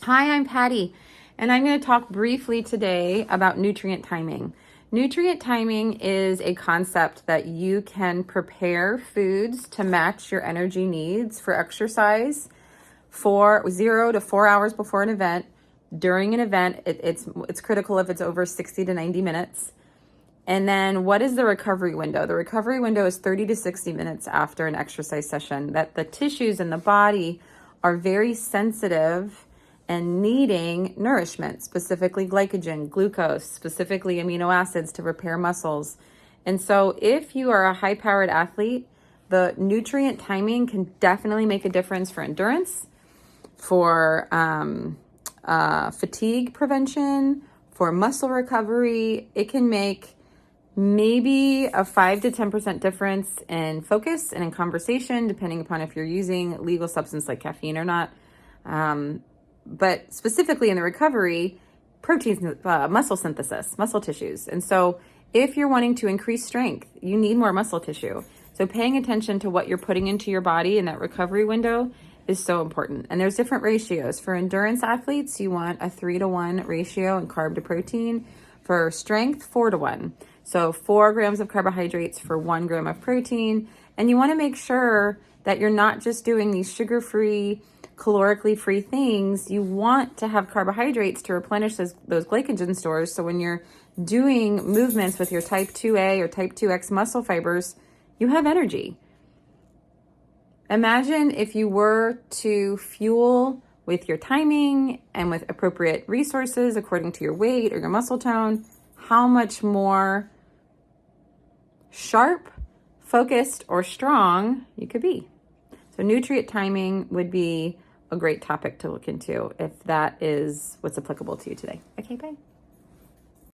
Hi, I'm Patty, and I'm going to talk briefly today about nutrient timing. Nutrient timing is a concept that you can prepare foods to match your energy needs for exercise for 0 to 4 hours before an event. During an event, it's critical if it's over 60 to 90 minutes. And then what is the recovery window? The recovery window is 30 to 60 minutes after an exercise session, that the tissues in the body are very sensitive and needing nourishment, specifically glycogen, glucose, specifically amino acids to repair muscles. And so if you are a high-powered athlete, the nutrient timing can definitely make a difference for endurance, for fatigue prevention, for muscle recovery. It can make maybe a 5 to 10% difference in focus and in conversation, depending upon if you're using legal substance like caffeine or not. But specifically in the recovery, protein, muscle synthesis, muscle tissues. And so if you're wanting to increase strength, you need more muscle tissue. So paying attention to what you're putting into your body in that recovery window is so important. And there's different ratios. For endurance athletes, you want a 3-to-1 ratio in carb to protein. For strength, 4-to-1. So 4 grams of carbohydrates for 1 gram of protein. And you want to make sure that you're not just doing these sugar-free, calorically free things. You want to have carbohydrates to replenish those glycogen stores. So when you're doing movements with your type 2A or type 2X muscle fibers, you have energy. Imagine if you were to fuel with your timing and with appropriate resources according to your weight or your muscle tone, how much more sharp, focused, or strong you could be. So nutrient timing would be a great topic to look into if that is what's applicable to you today. Okay, bye.